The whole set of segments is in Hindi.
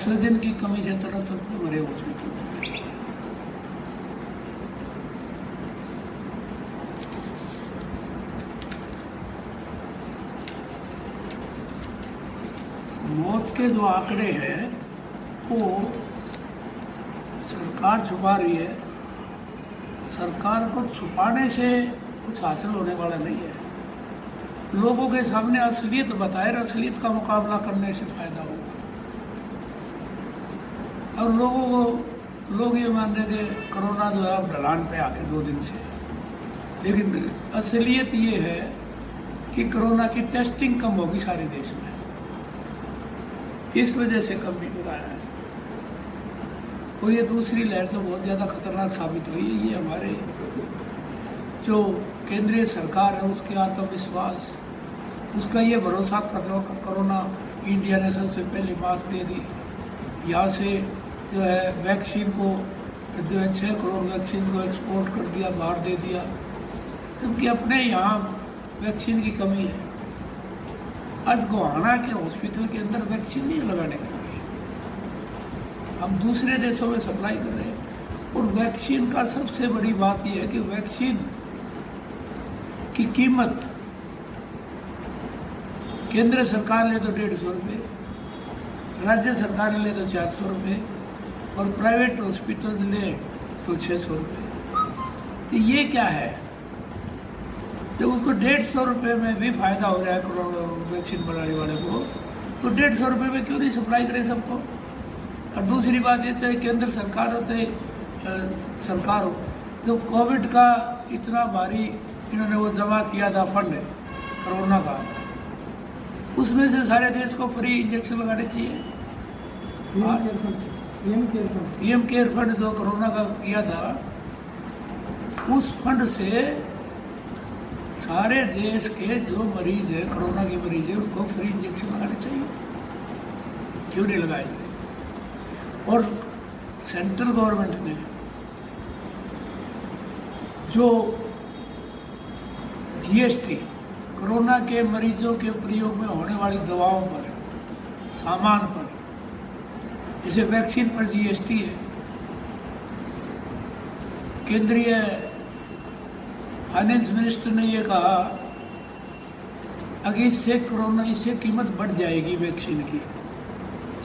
ऑक्सीजन की कमी से तड़प मरे हॉस्पिटल से। मौत के जो आंकड़े हैं वो सरकार छुपा रही है। सरकार को छुपाने से कुछ हासिल होने वाला नहीं है। लोगों के सामने असलियत बताए, असलियत का मुकाबला करने से फायदा होगा। और लोग ये मान रहे थे कोरोना जो है अब ढलान पे आ गए 2 दिन से, लेकिन असलियत ये है कि कोरोना की टेस्टिंग कम होगी सारे देश में, इस वजह से कम भी हो रहा है। और ये दूसरी लहर तो बहुत ज़्यादा खतरनाक साबित हुई है। ये हमारे जो केंद्रीय सरकार है उसके आत्मविश्वास, उसका ये भरोसा कर लो कि कोरोना इंडिया ने सबसे पहले मास्क दे दी, यहाँ से जो है वैक्सीन को जो है 6 करोड़ वैक्सीन को एक्सपोर्ट कर दिया, बाहर दे दिया, जबकि अपने यहाँ वैक्सीन की कमी है। आज गोहाना के हॉस्पिटल के अंदर वैक्सीन नहीं लगाने के लिए हम दूसरे देशों में सप्लाई कर रहे हैं। और वैक्सीन का सबसे बड़ी बात यह है कि वैक्सीन की कीमत केंद्र सरकार ले तो 150 रुपये, राज्य सरकार ले तो 400 रुपये और प्राइवेट हॉस्पिटल ले तो 600 रुपये। तो ये क्या है? जब उसको 150 रुपये में भी फायदा हो रहा है कोरोना वैक्सीन बनाने वाले को, तो 150 रुपये में क्यों नहीं सप्लाई करे सबको? और दूसरी बात ये चाहे केंद्र सरकार हो चाहे सरकार हो, जब कोविड का इतना भारी इन्होंने वो जमा किया था फंड कोरोना का, उसमें से सारे देश को फ्री इंजेक्शन लगाने चाहिए। पीएम केयर फंड जो कोरोना का किया था, उस फंड से सारे देश के जो मरीज है कोरोना के मरीज है उनको फ्री इंजेक्शन लगाने चाहिए, क्यों नहीं लगाए? और सेंट्रल गवर्नमेंट ने जो जीएसटी कोरोना के मरीजों के प्रयोग में होने वाली दवाओं पर, सामान पर, जैसे वैक्सीन पर जीएसटी है, केंद्रीय फाइनेंस मिनिस्टर ने ये कहा अगर इससे कीमत बढ़ जाएगी वैक्सीन की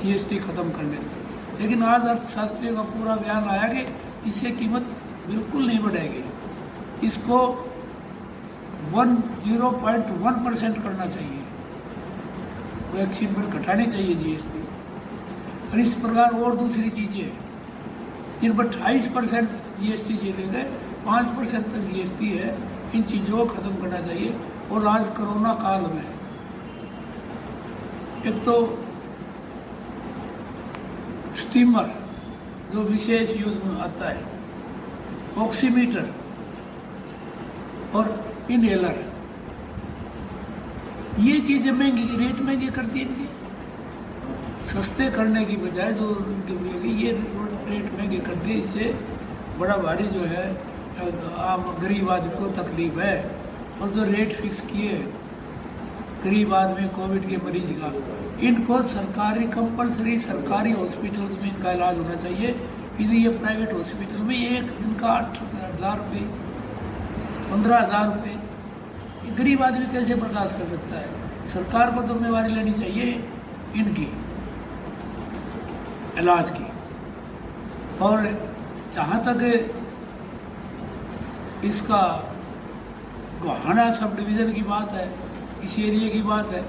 जीएसटी खत्म करने में। लेकिन आज अर्थशास्त्रियों का पूरा बयान आया कि इससे कीमत बिल्कुल नहीं बढ़ेगी, इसको 0.1% करना चाहिए, वैक्सीन पर घटानी चाहिए जीएसटी। और इस प्रकार और दूसरी चीज़ें जिन पर 28% जीएसटी चले गए, 5% तक जीएसटी है, इन चीज़ों को ख़त्म करना चाहिए। और आज कोरोना काल में एक तो स्टीमर जो विशेष यूज में आता है, ऑक्सीमीटर और इनहेलर, ये चीज़ें महंगी, रेट महंगे कर दिए इनके, सस्ते करने की बजाय जो ये रेट महंगे कर दिए। इससे बड़ा भारी जो है आम गरीब आदमी को तकलीफ है। और जो रेट फिक्स किए गरीब आदमी कोविड के मरीज का, इनको सरकारी कंपलसरी सरकारी हॉस्पिटल्स में इनका इलाज होना चाहिए। यदि ये प्राइवेट हॉस्पिटल में एक दिन का 8,000 रुपये, 15,000 रुपये, ये गरीब आदमी कैसे बर्दाश्त कर सकता है? सरकार को जिम्मेवारी लेनी चाहिए इनकी इलाज की। और जहाँ तक इसका गोहाना सब डिवीज़न की बात है, इस एरिया की बात है,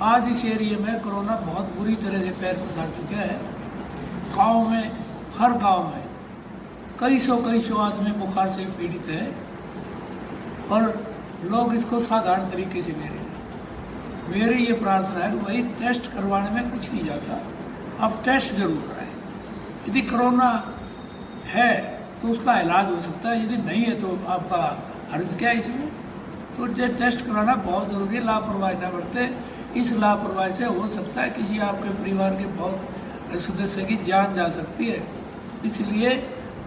आज इस एरिया में कोरोना बहुत बुरी तरह से पैर पसार चुका है। गांव में, हर गांव में कई सौ आदमी बुखार से पीड़ित है और लोग इसको साधारण तरीके से ले रहे हैं। मेरी ये प्रार्थना है कि भाई टेस्ट करवाने में कुछ नहीं जाता, आप टेस्ट जरूर कराएं। यदि कोरोना है तो उसका इलाज हो सकता है, यदि नहीं है तो आपका हर्ज क्या है इसमें? तो ये टेस्ट कराना बहुत ज़रूरी है, लापरवाही न बरते। इस लापरवाही से हो सकता है किसी आपके परिवार के बहुत सदस्य की जान जा सकती है। इसलिए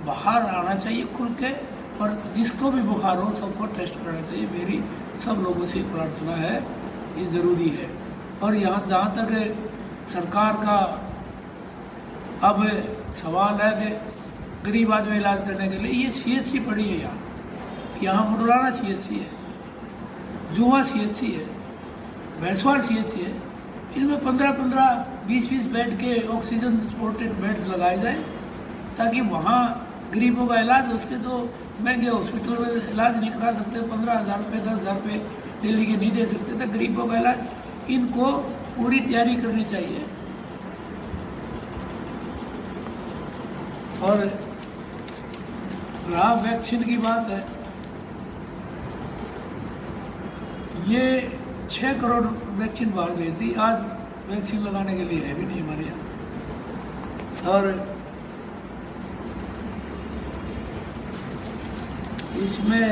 बाहर आना चाहिए खुल के, और जिसको भी बुखार हो सबको टेस्ट कराना चाहिए। मेरी सब लोगों से प्रार्थना है, ये ज़रूरी है। और यहाँ जहाँ तक सरकार का अब सवाल है कि गरीब आदमी इलाज करने के लिए ये CHC पड़ी है यहाँ मुडराना CHC है, जुआ CHC है, भैंसवाड़ CHC है। इनमें 15-15, 20-20 बेड के ऑक्सीजन सपोर्टेड बेड्स लगाए जाए ताकि वहाँ गरीबों का इलाज, उसके तो महंगे हॉस्पिटल में इलाज नहीं करा सकते, 15,000 रुपये 10,000 रुपये दिल्ली के नहीं दे सकते, तो गरीबों का इलाज इनको पूरी तैयारी करनी चाहिए। और रहा वैक्सीन की बात है, ये 6 करोड़ वैक्सीन बाहर गई थी, आज वैक्सीन लगाने के लिए है भी नहीं हमारे यहाँ। और इसमें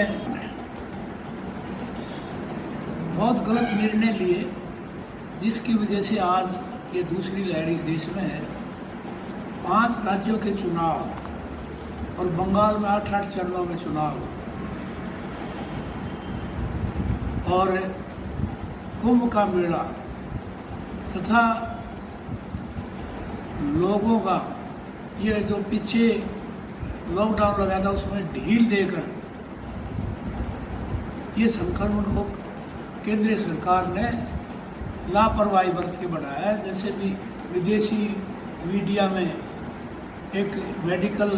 बहुत गलत निर्णय लिए जिसकी वजह से आज ये दूसरी लहर इस देश में है। 5 राज्यों के चुनाव और बंगाल में 8 चरणों में चुनाव और कुंभ का मेला तथा लोगों का ये जो पीछे लॉकडाउन लगा था उसमें ढील देकर ये संक्रमण को केंद्रीय सरकार ने लापरवाही बरत के बढ़ाया है। जैसे भी विदेशी मीडिया में एक मेडिकल